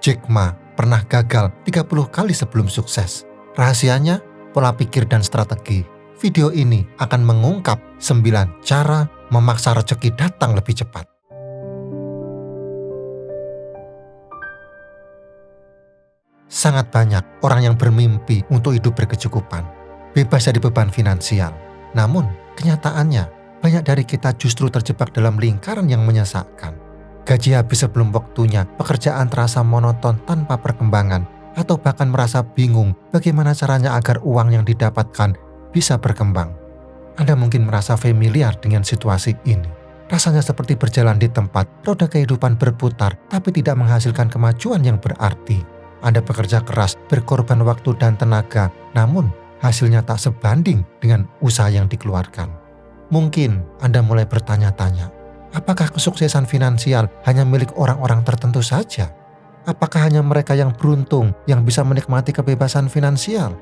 Jack Ma pernah gagal 30 kali sebelum sukses. Rahasianya, pola pikir dan strategi. Video ini akan mengungkap 9 cara memaksa rezeki datang lebih cepat. Sangat banyak orang yang bermimpi untuk hidup berkecukupan, bebas dari beban finansial. Namun, kenyataannya, banyak dari kita justru terjebak dalam lingkaran yang menyesakkan. Gaji habis sebelum waktunya, pekerjaan terasa monoton tanpa perkembangan, atau bahkan merasa bingung bagaimana caranya agar uang yang didapatkan bisa berkembang. Anda mungkin merasa familiar dengan situasi ini. Rasanya seperti berjalan di tempat, roda kehidupan berputar tapi tidak menghasilkan kemajuan yang berarti. Anda bekerja keras, berkorban waktu dan tenaga, namun hasilnya tak sebanding dengan usaha yang dikeluarkan. Mungkin Anda mulai bertanya-tanya, apakah kesuksesan finansial hanya milik orang-orang tertentu saja? Apakah hanya mereka yang beruntung yang bisa menikmati kebebasan finansial?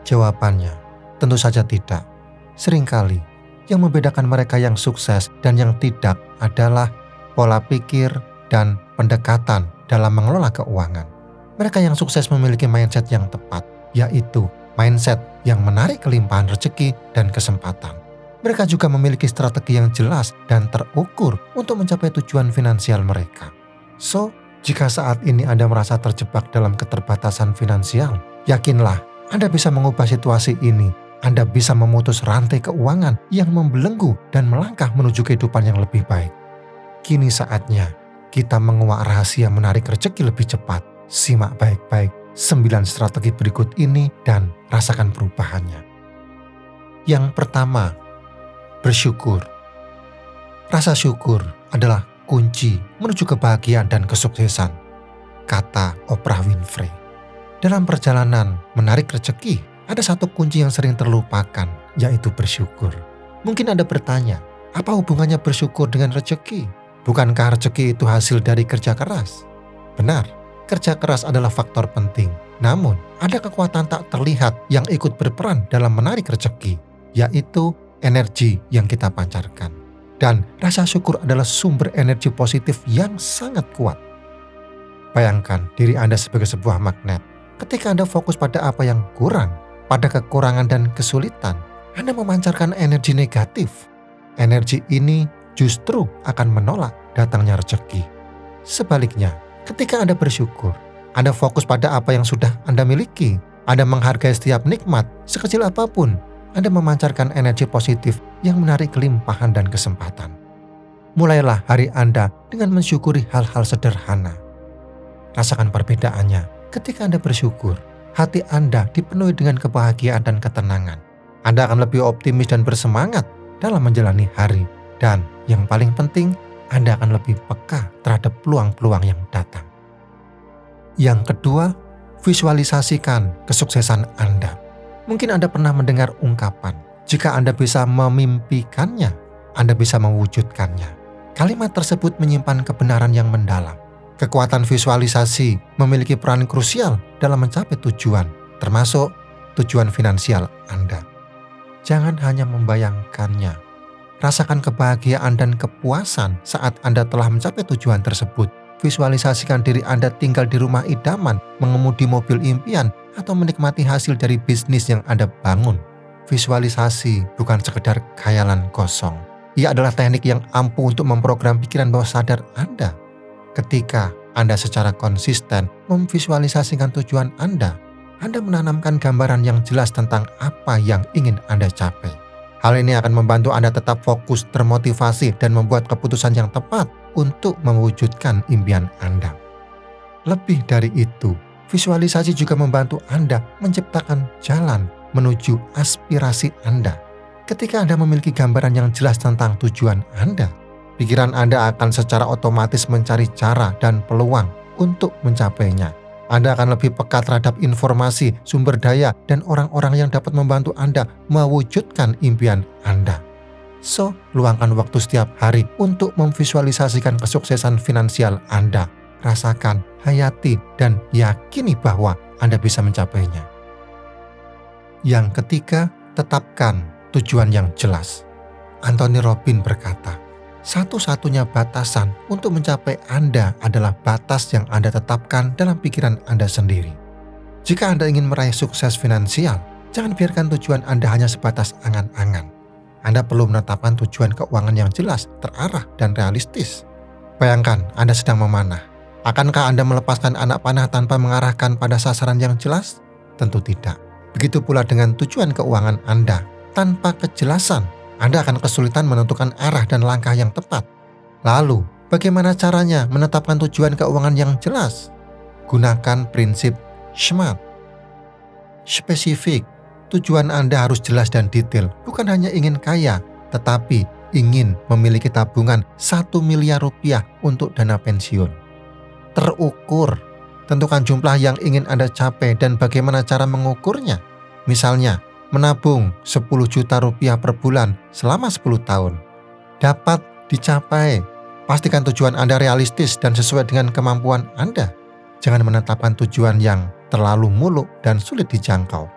Jawabannya, tentu saja tidak. Seringkali, yang membedakan mereka yang sukses dan yang tidak adalah pola pikir dan pendekatan dalam mengelola keuangan. Mereka yang sukses memiliki mindset yang tepat, yaitu mindset yang menarik kelimpahan rezeki dan kesempatan. Mereka juga memiliki strategi yang jelas dan terukur untuk mencapai tujuan finansial mereka. So, jika saat ini Anda merasa terjebak dalam keterbatasan finansial, yakinlah Anda bisa mengubah situasi ini. Anda bisa memutus rantai keuangan yang membelenggu dan melangkah menuju kehidupan yang lebih baik. Kini saatnya kita menguak rahasia menarik rezeki lebih cepat. Simak baik-baik 9 strategi berikut ini dan rasakan perubahannya. Yang pertama, bersyukur. Rasa syukur adalah kunci menuju kebahagiaan dan kesuksesan, kata Oprah Winfrey. Dalam perjalanan menarik rezeki, ada satu kunci yang sering terlupakan, yaitu bersyukur. Mungkin Anda bertanya, apa hubungannya bersyukur dengan rezeki? Bukankah rezeki itu hasil dari kerja keras? Benar, kerja keras adalah faktor penting. Namun, ada kekuatan tak terlihat yang ikut berperan dalam menarik rezeki, yaitu energi yang kita pancarkan. Dan rasa syukur adalah sumber energi positif yang sangat kuat. Bayangkan diri Anda sebagai sebuah magnet. Ketika Anda fokus pada apa yang kurang, pada kekurangan dan kesulitan, Anda memancarkan energi negatif. Energi ini justru akan menolak datangnya rezeki. Sebaliknya, ketika Anda bersyukur, Anda fokus pada apa yang sudah Anda miliki. Anda menghargai setiap nikmat, sekecil apapun. Anda memancarkan energi positif yang menarik kelimpahan dan kesempatan. Mulailah hari Anda dengan mensyukuri hal-hal sederhana. Rasakan perbedaannya. Ketika Anda bersyukur, hati Anda dipenuhi dengan kebahagiaan dan ketenangan. Anda akan lebih optimis dan bersemangat dalam menjalani hari. Dan yang paling penting, Anda akan lebih peka terhadap peluang-peluang yang datang. Yang kedua, visualisasikan kesuksesan Anda. Mungkin Anda pernah mendengar ungkapan, jika Anda bisa memimpikannya, Anda bisa mewujudkannya. Kalimat tersebut menyimpan kebenaran yang mendalam. Kekuatan visualisasi memiliki peran krusial dalam mencapai tujuan, termasuk tujuan finansial Anda. Jangan hanya membayangkannya. Rasakan kebahagiaan dan kepuasan saat Anda telah mencapai tujuan tersebut. Visualisasikan diri Anda tinggal di rumah idaman, mengemudi mobil impian, atau menikmati hasil dari bisnis yang Anda bangun. Visualisasi bukan sekedar khayalan kosong. Ia adalah teknik yang ampuh untuk memprogram pikiran bawah sadar Anda. Ketika Anda secara konsisten memvisualisasikan tujuan Anda menanamkan gambaran yang jelas tentang apa yang ingin Anda capai. Hal ini akan membantu Anda tetap fokus, termotivasi, dan membuat keputusan yang tepat untuk mewujudkan impian Anda. Lebih dari itu, visualisasi juga membantu Anda menciptakan jalan menuju aspirasi Anda. Ketika Anda memiliki gambaran yang jelas tentang tujuan Anda, pikiran Anda akan secara otomatis mencari cara dan peluang untuk mencapainya. Anda akan lebih peka terhadap informasi, sumber daya, dan orang-orang yang dapat membantu Anda mewujudkan impian Anda. So, luangkan waktu setiap hari untuk memvisualisasikan kesuksesan finansial Anda. Rasakan, hayati, dan yakini bahwa Anda bisa mencapainya. Yang ketiga, tetapkan tujuan yang jelas. Anthony Robbins berkata, Satu-satunya batasan untuk mencapai Anda adalah batas yang Anda tetapkan dalam pikiran Anda sendiri. Jika Anda ingin meraih sukses finansial, jangan biarkan tujuan Anda hanya sebatas angan-angan. Anda perlu menetapkan tujuan keuangan yang jelas, terarah, dan realistis. Bayangkan Anda sedang memanah. Akankah Anda melepaskan anak panah tanpa mengarahkan pada sasaran yang jelas? Tentu tidak. Begitu pula dengan tujuan keuangan Anda. Tanpa kejelasan, Anda akan kesulitan menentukan arah dan langkah yang tepat. Lalu, bagaimana caranya menetapkan tujuan keuangan yang jelas? Gunakan prinsip SMART. Spesifik. Tujuan Anda harus jelas dan detail, bukan hanya ingin kaya, tetapi ingin memiliki tabungan 1 miliar rupiah untuk dana pensiun. Terukur. Tentukan jumlah yang ingin Anda capai dan bagaimana cara mengukurnya. Misalnya, menabung 10 juta rupiah per bulan selama 10 tahun. Dapat dicapai. Pastikan tujuan Anda realistis dan sesuai dengan kemampuan Anda. Jangan menetapkan tujuan yang terlalu muluk dan sulit dijangkau.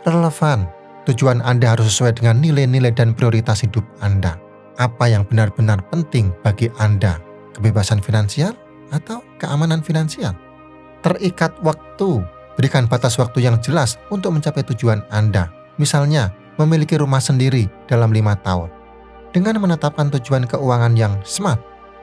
Relevan. Tujuan Anda harus sesuai dengan nilai-nilai dan prioritas hidup Anda. Apa yang benar-benar penting bagi Anda? Kebebasan finansial atau keamanan finansial? Terikat waktu. Berikan batas waktu yang jelas untuk mencapai tujuan Anda. Misalnya, memiliki rumah sendiri dalam 5 tahun. Dengan menetapkan tujuan keuangan yang SMART,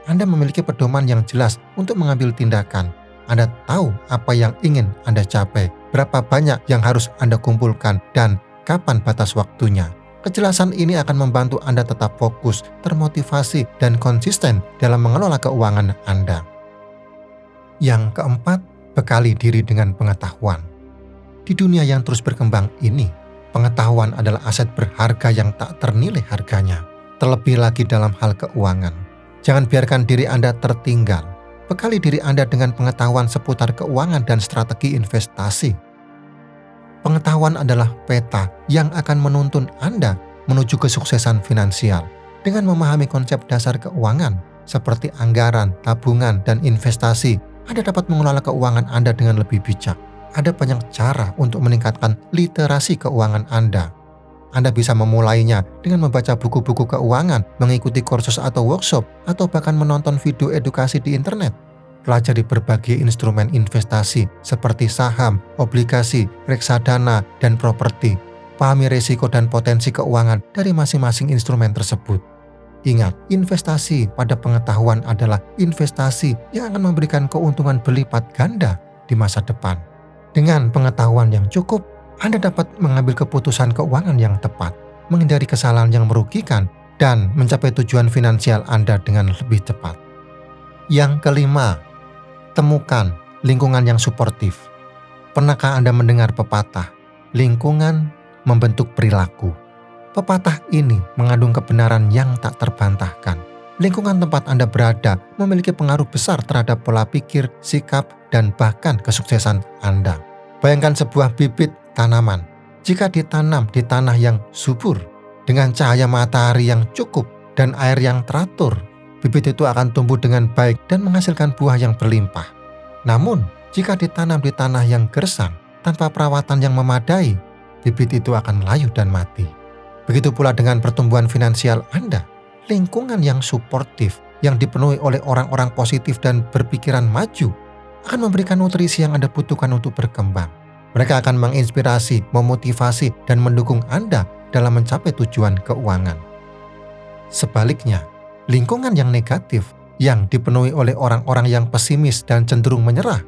Anda memiliki pedoman yang jelas untuk mengambil tindakan. Anda tahu apa yang ingin Anda capai, berapa banyak yang harus Anda kumpulkan, dan kapan batas waktunya. Kejelasan ini akan membantu Anda tetap fokus, termotivasi, dan konsisten dalam mengelola keuangan Anda. Yang keempat, bekali diri dengan pengetahuan. Di dunia yang terus berkembang ini, pengetahuan adalah aset berharga yang tak ternilai harganya. Terlebih lagi dalam hal keuangan. Jangan biarkan diri Anda tertinggal. Bekali diri Anda dengan pengetahuan seputar keuangan dan strategi investasi. Pengetahuan adalah peta yang akan menuntun Anda menuju kesuksesan finansial. Dengan memahami konsep dasar keuangan, seperti anggaran, tabungan, dan investasi, Anda dapat mengelola keuangan Anda dengan lebih bijak. Ada banyak cara untuk meningkatkan literasi keuangan Anda. Anda bisa memulainya dengan membaca buku-buku keuangan, mengikuti kursus atau workshop, atau bahkan menonton video edukasi di internet. Pelajari berbagai instrumen investasi seperti saham, obligasi, reksadana, dan properti. Pahami risiko dan potensi keuangan dari masing-masing instrumen tersebut. Ingat, investasi pada pengetahuan adalah investasi yang akan memberikan keuntungan berlipat ganda di masa depan. Dengan pengetahuan yang cukup, Anda dapat mengambil keputusan keuangan yang tepat, menghindari kesalahan yang merugikan, dan mencapai tujuan finansial Anda dengan lebih cepat. Yang kelima, temukan lingkungan yang suportif. Pernahkah Anda mendengar pepatah, lingkungan membentuk perilaku? Pepatah ini mengandung kebenaran yang tak terbantahkan. Lingkungan tempat Anda berada memiliki pengaruh besar terhadap pola pikir, sikap, dan bahkan kesuksesan Anda. Bayangkan sebuah bibit tanaman. Jika ditanam di tanah yang subur, dengan cahaya matahari yang cukup dan air yang teratur, bibit itu akan tumbuh dengan baik dan menghasilkan buah yang berlimpah. Namun, jika ditanam di tanah yang gersang, tanpa perawatan yang memadai, bibit itu akan layu dan mati. Begitu pula dengan pertumbuhan finansial Anda. Lingkungan yang suportif, yang dipenuhi oleh orang-orang positif dan berpikiran maju, akan memberikan nutrisi yang Anda butuhkan untuk berkembang. Mereka akan menginspirasi, memotivasi, dan mendukung Anda dalam mencapai tujuan keuangan. Sebaliknya, lingkungan yang negatif, yang dipenuhi oleh orang-orang yang pesimis dan cenderung menyerah,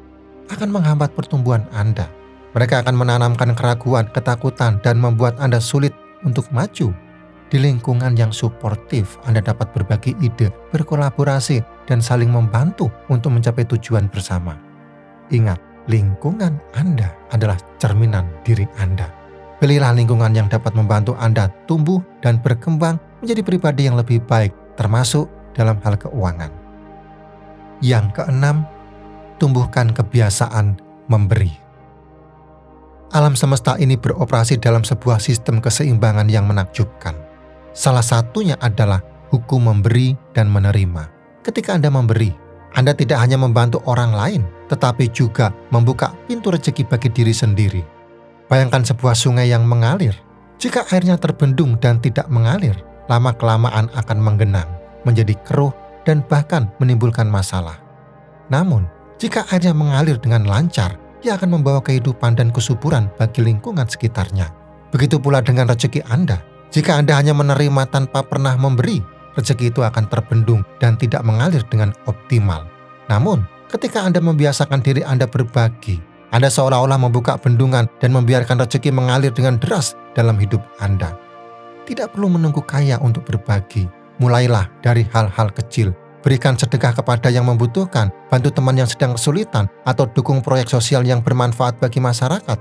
akan menghambat pertumbuhan Anda. Mereka akan menanamkan keraguan, ketakutan, dan membuat Anda sulit untuk maju. Di lingkungan yang suportif, Anda dapat berbagi ide, berkolaborasi, dan saling membantu untuk mencapai tujuan bersama. Ingat, lingkungan Anda adalah cerminan diri Anda. Pilihlah lingkungan yang dapat membantu Anda tumbuh dan berkembang menjadi pribadi yang lebih baik, termasuk dalam hal keuangan. Yang keenam, tumbuhkan kebiasaan memberi. Alam semesta ini beroperasi dalam sebuah sistem keseimbangan yang menakjubkan. Salah satunya adalah hukum memberi dan menerima. Ketika Anda memberi, Anda tidak hanya membantu orang lain, tetapi juga membuka pintu rezeki bagi diri sendiri. Bayangkan sebuah sungai yang mengalir. Jika airnya terbendung dan tidak mengalir, lama-kelamaan akan menggenang. menjadi keruh, dan bahkan menimbulkan masalah. Namun, jika airnya mengalir dengan lancar, ia akan membawa kehidupan dan kesuburan bagi lingkungan sekitarnya. Begitu pula dengan rezeki Anda. Jika Anda hanya menerima tanpa pernah memberi, rezeki itu akan terbendung dan tidak mengalir dengan optimal. Namun, ketika Anda membiasakan diri Anda berbagi, Anda seolah-olah membuka bendungan dan membiarkan rezeki mengalir dengan deras dalam hidup Anda. Tidak perlu menunggu kaya untuk berbagi. Mulailah dari hal-hal kecil. Berikan sedekah kepada yang membutuhkan, bantu teman yang sedang kesulitan, atau dukung proyek sosial yang bermanfaat bagi masyarakat.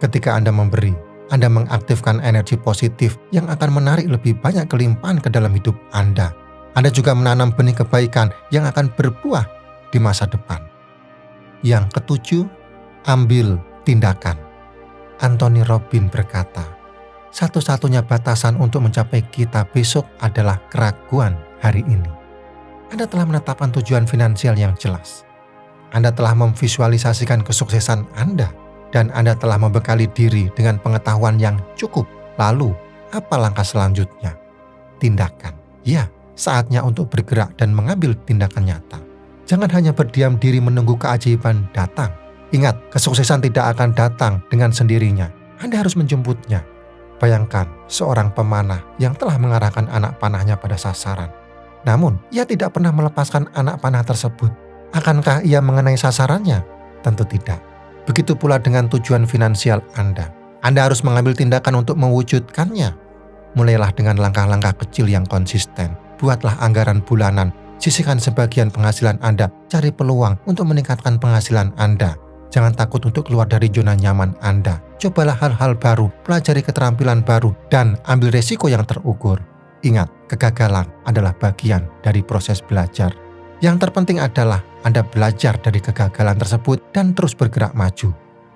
Ketika Anda memberi, Anda mengaktifkan energi positif yang akan menarik lebih banyak kelimpahan ke dalam hidup Anda. Anda juga menanam benih kebaikan yang akan berbuah di masa depan. Yang ketujuh, ambil tindakan. Anthony Robbins berkata, satu-satunya batasan untuk mencapai kita besok adalah keraguan hari ini. Anda telah menetapkan tujuan finansial yang jelas. Anda telah memvisualisasikan kesuksesan Anda, dan Anda telah membekali diri dengan pengetahuan yang cukup. Lalu, apa langkah selanjutnya? Tindakan. Ya, saatnya untuk bergerak dan mengambil tindakan nyata. Jangan hanya berdiam diri menunggu keajaiban datang. Ingat, kesuksesan tidak akan datang dengan sendirinya. Anda harus menjemputnya. Bayangkan seorang pemanah yang telah mengarahkan anak panahnya pada sasaran. Namun, ia tidak pernah melepaskan anak panah tersebut. Akankah ia mengenai sasarannya? Tentu tidak. Begitu pula dengan tujuan finansial Anda. Anda harus mengambil tindakan untuk mewujudkannya. Mulailah dengan langkah-langkah kecil yang konsisten. Buatlah anggaran bulanan. Sisihkan sebagian penghasilan Anda. Cari peluang untuk meningkatkan penghasilan Anda. Jangan takut untuk keluar dari zona nyaman Anda. Cobalah hal-hal baru, pelajari keterampilan baru, dan ambil resiko yang terukur. Ingat, kegagalan adalah bagian dari proses belajar. Yang terpenting adalah Anda belajar dari kegagalan tersebut dan terus bergerak maju.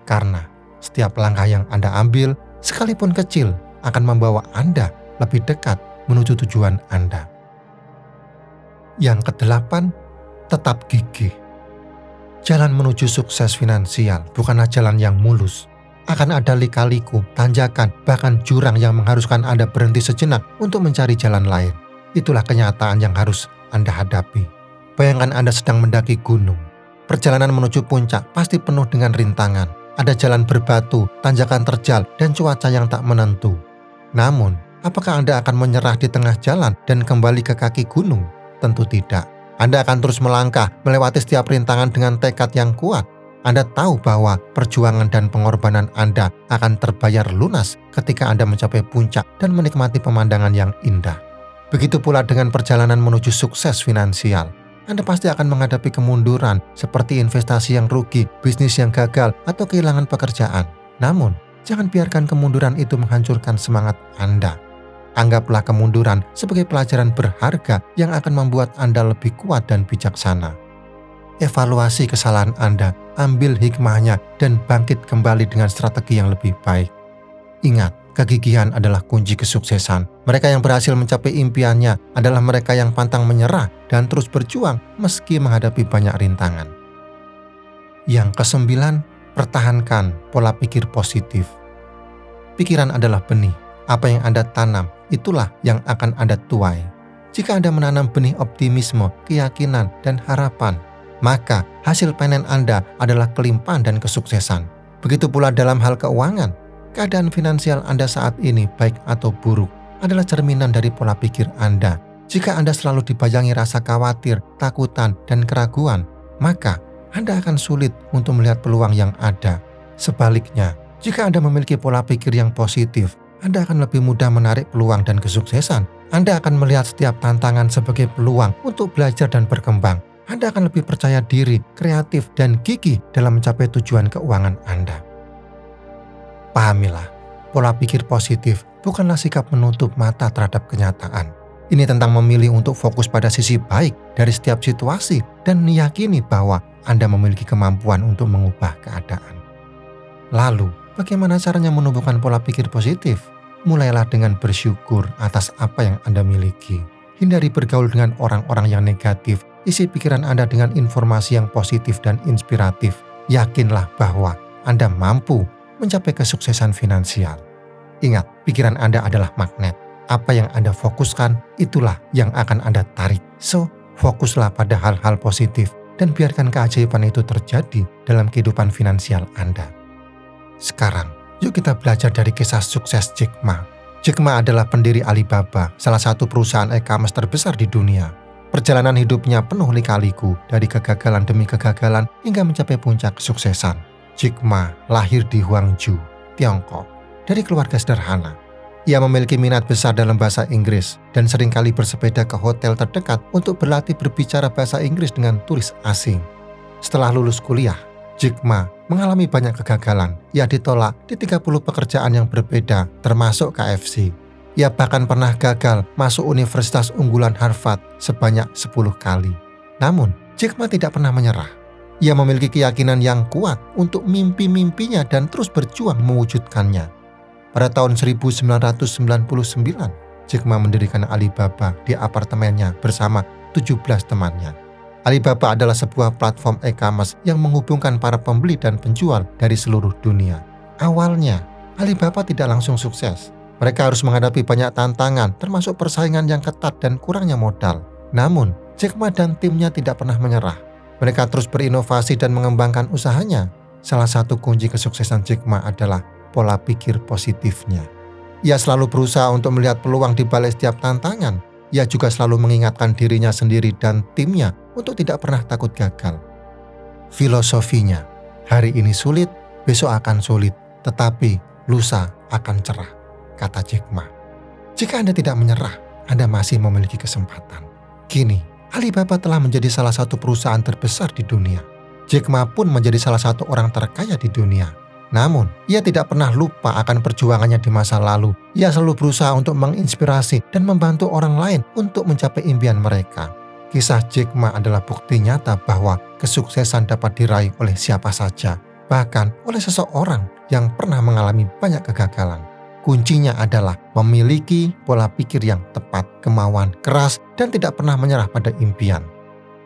Karena setiap langkah yang Anda ambil, sekalipun kecil, akan membawa Anda lebih dekat menuju tujuan Anda. Yang kedelapan, tetap gigih. Jalan menuju sukses finansial bukanlah jalan yang mulus. Akan ada lika-liku, tanjakan, bahkan jurang yang mengharuskan Anda berhenti sejenak untuk mencari jalan lain. Itulah kenyataan yang harus Anda hadapi. Bayangkan Anda sedang mendaki gunung. Perjalanan menuju puncak pasti penuh dengan rintangan. Ada jalan berbatu, tanjakan terjal, dan cuaca yang tak menentu. Namun, apakah Anda akan menyerah di tengah jalan dan kembali ke kaki gunung? Tentu tidak. Anda akan terus melangkah, melewati setiap rintangan dengan tekad yang kuat. Anda tahu bahwa perjuangan dan pengorbanan Anda akan terbayar lunas ketika Anda mencapai puncak dan menikmati pemandangan yang indah. Begitu pula dengan perjalanan menuju sukses finansial. Anda pasti akan menghadapi kemunduran seperti investasi yang rugi, bisnis yang gagal, atau kehilangan pekerjaan. Namun, jangan biarkan kemunduran itu menghancurkan semangat Anda. Anggaplah kemunduran sebagai pelajaran berharga yang akan membuat Anda lebih kuat dan bijaksana. Evaluasi kesalahan Anda, ambil hikmahnya, dan bangkit kembali dengan strategi yang lebih baik. Ingat, kegigihan adalah kunci kesuksesan. Mereka yang berhasil mencapai impiannya adalah mereka yang pantang menyerah dan terus berjuang meski menghadapi banyak rintangan. Yang kesembilan, pertahankan pola pikir positif. Pikiran adalah benih. Apa yang Anda tanam, itulah yang akan Anda tuai. Jika Anda menanam benih optimisme, keyakinan, dan harapan, maka hasil panen Anda adalah kelimpahan dan kesuksesan. Begitu pula dalam hal keuangan. Keadaan finansial Anda saat ini, baik atau buruk, adalah cerminan dari pola pikir Anda. Jika Anda selalu dibayangi rasa khawatir, takutan, dan keraguan, maka Anda akan sulit untuk melihat peluang yang ada. Sebaliknya, jika Anda memiliki pola pikir yang positif, Anda akan lebih mudah menarik peluang dan kesuksesan. Anda akan melihat setiap tantangan sebagai peluang untuk belajar dan berkembang. Anda akan lebih percaya diri, kreatif, dan gigih dalam mencapai tujuan keuangan Anda. Pahamilah, pola pikir positif bukanlah sikap menutup mata terhadap kenyataan. Ini tentang memilih untuk fokus pada sisi baik dari setiap situasi dan meyakini bahwa Anda memiliki kemampuan untuk mengubah keadaan. Lalu, bagaimana caranya menumbuhkan pola pikir positif? Mulailah dengan bersyukur atas apa yang Anda miliki. Hindari bergaul dengan orang-orang yang negatif. Isi pikiran Anda dengan informasi yang positif dan inspiratif. Yakinlah bahwa Anda mampu mencapai kesuksesan finansial. Ingat, pikiran Anda adalah magnet. Apa yang Anda fokuskan, itulah yang akan Anda tarik. So, fokuslah pada hal-hal positif dan biarkan keajaiban itu terjadi dalam kehidupan finansial Anda. Sekarang, yuk kita belajar dari kisah sukses Jack Ma. Jack Ma adalah pendiri Alibaba, salah satu perusahaan e-commerce terbesar di dunia. Perjalanan hidupnya penuh lika-liku, dari kegagalan demi kegagalan hingga mencapai puncak kesuksesan. Jack Ma lahir di Guangzhou, Tiongkok, dari keluarga sederhana. Ia memiliki minat besar dalam bahasa Inggris dan seringkali bersepeda ke hotel terdekat untuk berlatih berbicara bahasa Inggris dengan turis asing. Setelah lulus kuliah, Jack Ma mengalami banyak kegagalan. Ia ditolak di 30 pekerjaan yang berbeda, termasuk KFC. Ia bahkan pernah gagal masuk Universitas Unggulan Harvard sebanyak 10 kali. Namun, Jack Ma tidak pernah menyerah. Ia memiliki keyakinan yang kuat untuk mimpi-mimpinya dan terus berjuang mewujudkannya. Pada tahun 1999, Jack Ma mendirikan Alibaba di apartemennya bersama 17 temannya. Alibaba adalah sebuah platform e-commerce yang menghubungkan para pembeli dan penjual dari seluruh dunia. Awalnya, Alibaba tidak langsung sukses. Mereka harus menghadapi banyak tantangan, termasuk persaingan yang ketat dan kurangnya modal. Namun, Jack Ma dan timnya tidak pernah menyerah. Mereka terus berinovasi dan mengembangkan usahanya. Salah satu kunci kesuksesan Jack Ma adalah pola pikir positifnya. Ia selalu berusaha untuk melihat peluang di balik setiap tantangan. Ia juga selalu mengingatkan dirinya sendiri dan timnya untuk tidak pernah takut gagal. Filosofinya, hari ini sulit, besok akan sulit, tetapi lusa akan cerah, kata Jack Ma. Jika Anda tidak menyerah, Anda masih memiliki kesempatan. Kini, Alibaba telah menjadi salah satu perusahaan terbesar di dunia. Jack Ma pun menjadi salah satu orang terkaya di dunia. Namun, ia tidak pernah lupa akan perjuangannya di masa lalu. Ia selalu berusaha untuk menginspirasi dan membantu orang lain untuk mencapai impian mereka. Kisah Jack Ma adalah bukti nyata bahwa kesuksesan dapat diraih oleh siapa saja, bahkan oleh seseorang yang pernah mengalami banyak kegagalan. Kuncinya adalah memiliki pola pikir yang tepat, kemauan keras, dan tidak pernah menyerah pada impian.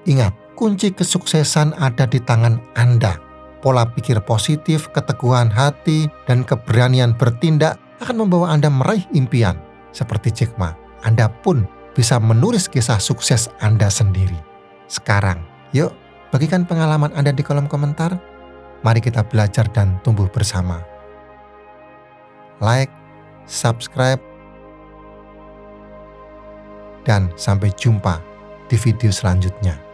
Ingat, kunci kesuksesan ada di tangan Anda. Pola pikir positif, keteguhan hati, dan keberanian bertindak akan membawa Anda meraih impian. Seperti Jack Ma, Anda pun bisa menulis kisah sukses Anda sendiri. Sekarang, yuk bagikan pengalaman Anda di kolom komentar. Mari kita belajar dan tumbuh bersama. Like, subscribe, dan sampai jumpa di video selanjutnya.